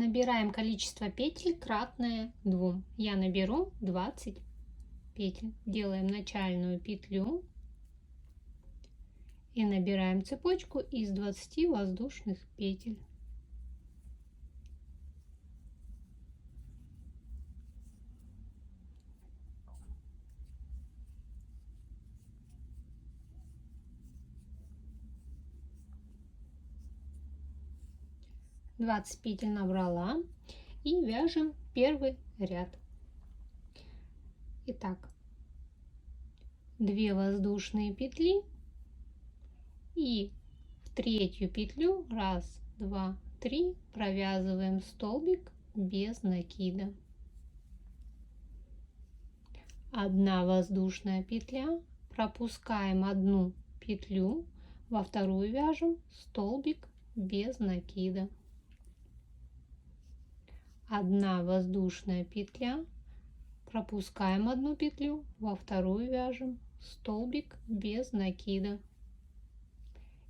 Набираем количество петель кратное 2. Я наберу 20 петель. Делаем начальную петлю и набираем цепочку из 20 воздушных петель. Двадцать петель набрала и вяжем первый ряд. Итак, 2 воздушные петли и в третью петлю 1, 2, 3 провязываем столбик без накида. 1 воздушная петля, пропускаем 1 петлю, во вторую вяжем столбик без накида. 1 воздушная петля, пропускаем 1 петлю, во вторую вяжем столбик без накида.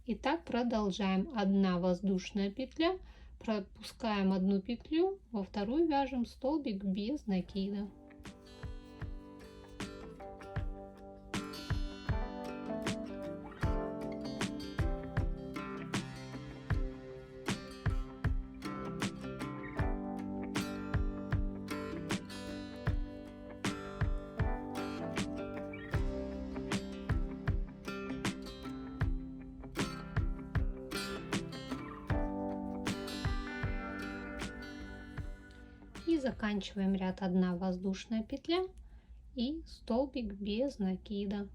И так продолжаем. 1 воздушная петля, пропускаем 1 петлю, во вторую вяжем столбик без накида. И заканчиваем ряд. 1 воздушная петля и столбик без накида.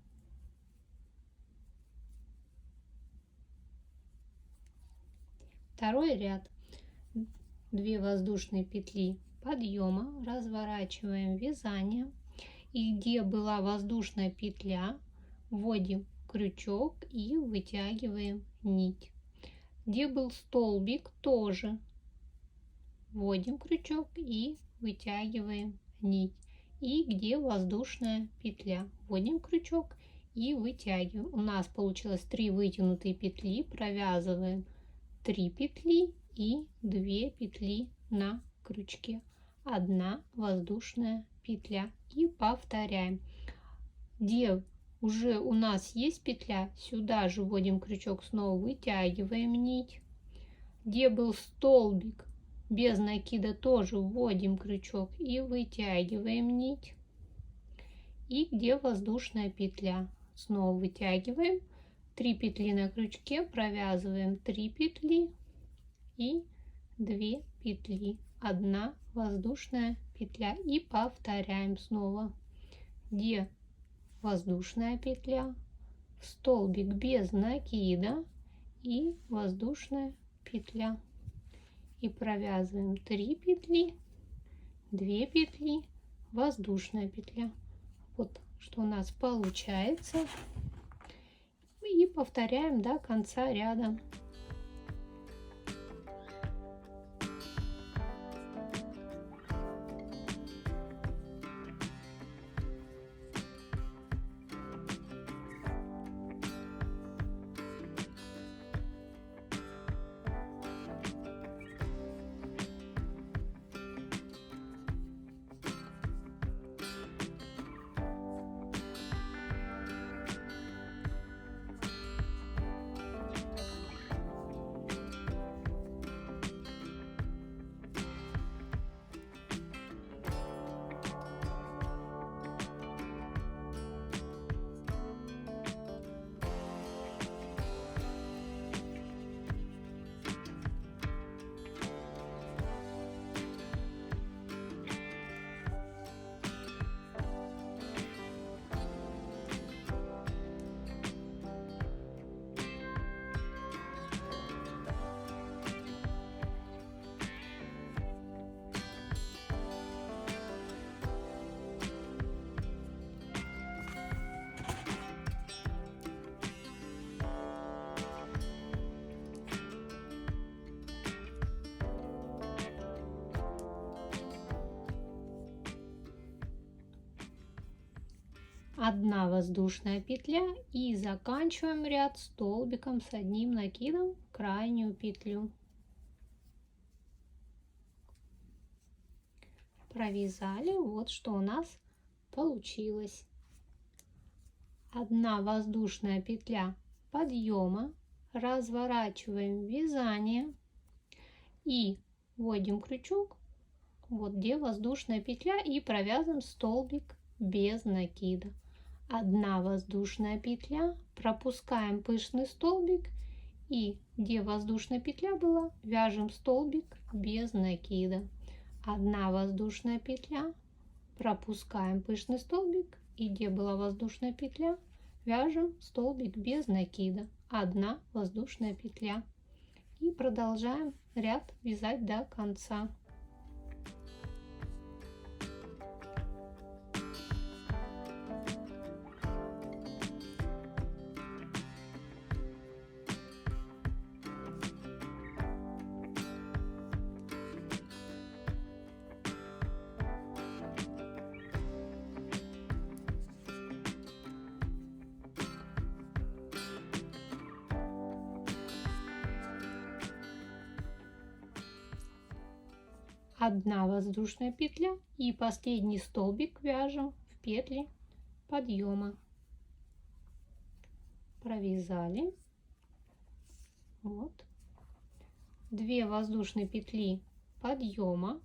Второй ряд. 2 воздушные петли подъема, разворачиваем вязание, и где была воздушная петля, вводим крючок и вытягиваем нить. Где был столбик, тоже вводим крючок и вытягиваем нить. И где воздушная петля, вводим крючок и вытягиваем. У нас получилось 3 вытянутые петли, провязываем 3 петли и 2 петли на крючке, 1 воздушная петля, и повторяем. Где уже у нас есть петля, сюда же вводим крючок, снова вытягиваем нить. Где был столбик без накида, тоже вводим крючок и вытягиваем нить. И где воздушная петля, снова вытягиваем 3 петли на крючке, провязываем 3 петли и 2 петли, 1 воздушная петля, и повторяем снова. Где воздушная петля, столбик без накида и воздушная петля, и провязываем 3 петли, 2 петли, воздушная петля. Вот что у нас получается. И повторяем до конца ряда. Одна воздушная петля и заканчиваем ряд столбиком с одним накидом в крайнюю петлю. провязали. Вот что у нас получилось. 1 воздушная петля подъема, разворачиваем вязание и вводим крючок, вот где воздушная петля, и провязываем столбик без накида. 1 воздушная петля, пропускаем пышный столбик, и где воздушная петля была, вяжем столбик без накида. 1 воздушная петля, пропускаем пышный столбик, и где была воздушная петля, вяжем столбик без накида. 1 воздушная петля. И продолжаем ряд вязать до конца. Одна воздушная петля и последний столбик вяжем в петли подъема. Провязали. Вот. 2 воздушные петли подъема,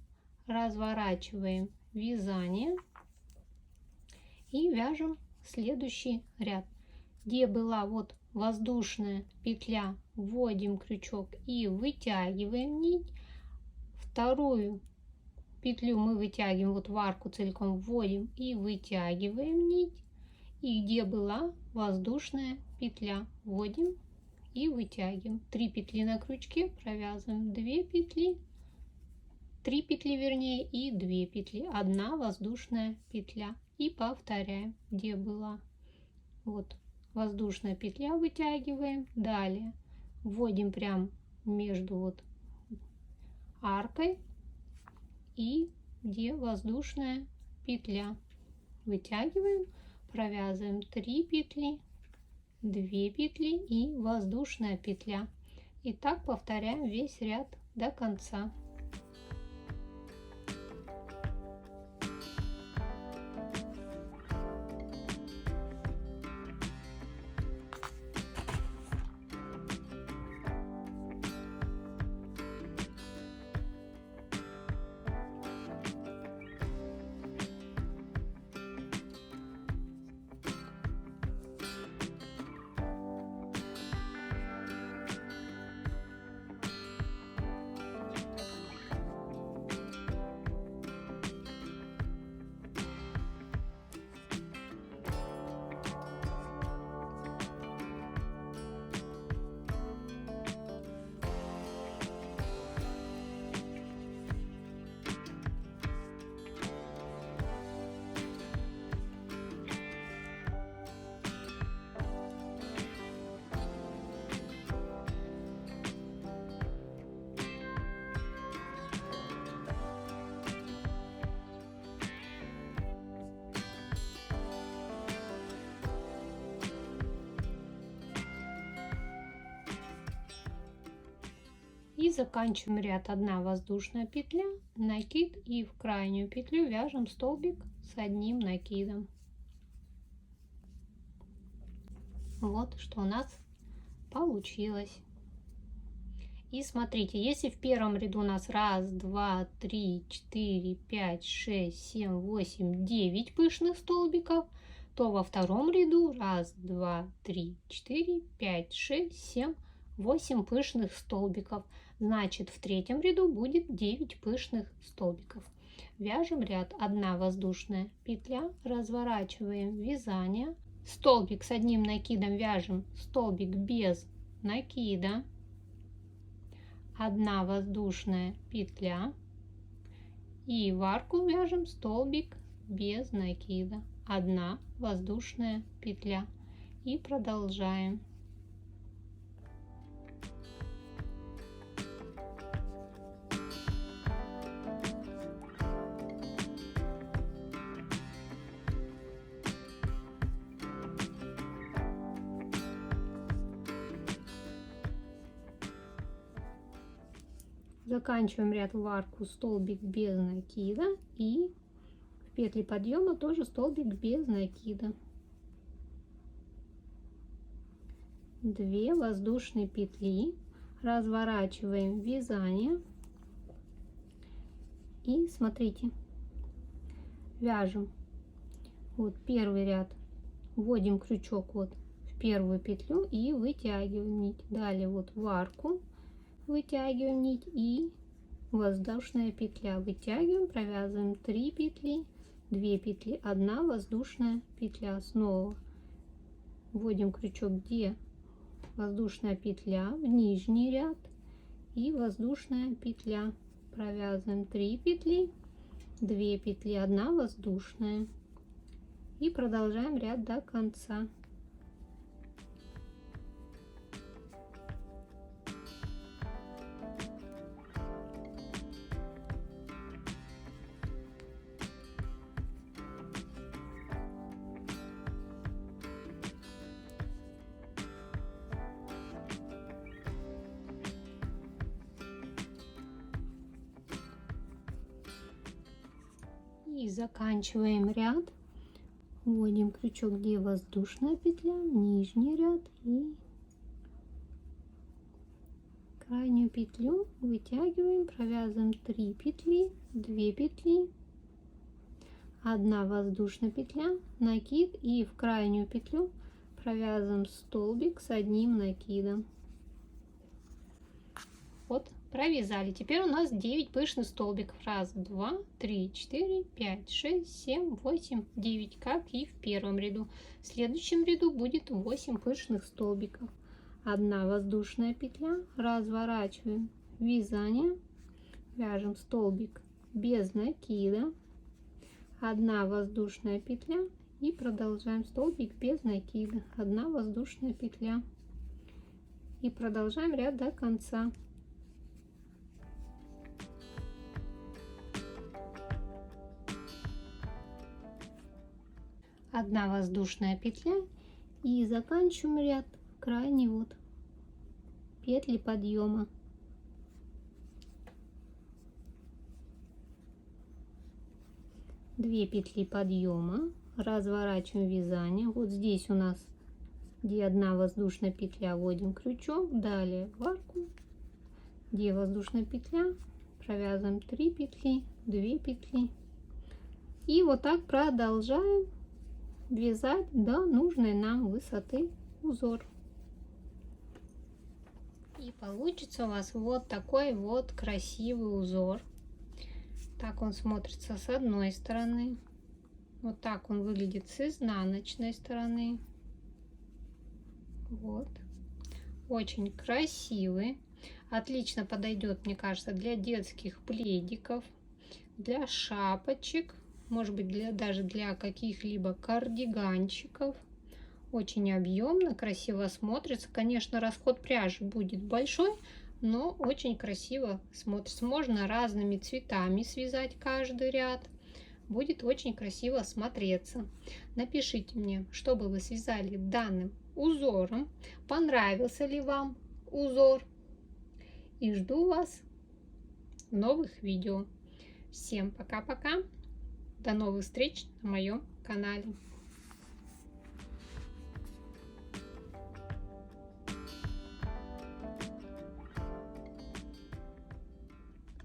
разворачиваем вязание и вяжем следующий ряд. Где была вот воздушная петля, вводим крючок и вытягиваем нить. Вторую петлю мы вытягиваем, вот в арку целиком вводим и вытягиваем нить. И где была воздушная петля, вводим и вытягиваем. 3 петли на крючке, провязываем 2 петли, 3 петли вернее, и 2 петли, 1 воздушная петля. И повторяем, где была вот воздушная петля, вытягиваем. Далее вводим прям между вот аркой, и где воздушная петля, вытягиваем, провязываем 3 петли, 2 петли и воздушная петля. И так повторяем весь ряд до конца. И заканчиваем ряд 1 воздушная петля, накид, и в крайнюю петлю вяжем столбик с 1 накидом. Вот что у нас получилось. И смотрите, если в первом ряду у нас 1, 2, 3, 4, 5, 6, 7, 8, 9 пышных столбиков, то во втором ряду 1, 2, 3, 4, 5, 6, 7, 8 пышных столбиков. Значит, в третьем ряду будет 9 пышных столбиков. Вяжем ряд 1 воздушная петля, разворачиваем вязание, столбик с 1 накидом вяжем столбик без накида, 1 воздушная петля, и в арку вяжем столбик без накида, 1 воздушная петля, и продолжаем. Заканчиваем ряд в арку столбик без накида и в петли подъема тоже столбик без накида. 2 воздушные петли, разворачиваем вязание и смотрите, вяжем вот первый ряд, вводим крючок вот в первую петлю и вытягиваем нить. Далее вот в арку вытягиваем нить и воздушная петля, вытягиваем, провязываем 3 петли, 2 петли, 1 воздушная петля. Снова вводим крючок, где воздушная петля, в нижний ряд и воздушная петля, провязываем 3 петли, 2 петли, 1 воздушная и продолжаем ряд до конца. И заканчиваем ряд, вводим крючок, где воздушная петля, нижний ряд и крайнюю петлю вытягиваем, провязываем 3 петли, 2 петли, 1 воздушная петля, накид и в крайнюю петлю провязываем столбик с 1 накидом. Вот, провязали. Теперь у нас 9 пышных столбиков. 1, 2, 3, 4, 5, 6, 7, 8, 9, как и в первом ряду. В следующем ряду будет 8 пышных столбиков. 1 воздушная петля, разворачиваем вязание, вяжем столбик без накида, 1 воздушная петля и продолжаем столбик без накида, 1 воздушная петля и продолжаем ряд до конца. Одна воздушная петля и заканчиваем ряд крайний вот петли подъема. Две петли подъема, разворачиваем вязание. Вот здесь у нас, где 1 воздушная петля, вводим крючок, далее в арку, где воздушная петля, провязываем 3 петли, 2 петли и вот так продолжаем вязать до нужной нам высоты узор. И получится у вас вот такой вот красивый узор. Так он смотрится с одной стороны, вот так он выглядит с изнаночной стороны. Вот, очень красивый, отлично подойдет, мне кажется, для детских пледиков, для шапочек, может быть, даже для каких-либо кардиганчиков. Очень объемно, красиво смотрится. Конечно, расход пряжи будет большой, но очень красиво смотрится. Можно разными цветами связать каждый ряд. Будет очень красиво смотреться. Напишите мне, что бы вы связали данным узором. Понравился ли вам узор? И жду вас в новых видео. Всем пока-пока. До новых встреч на моем канале.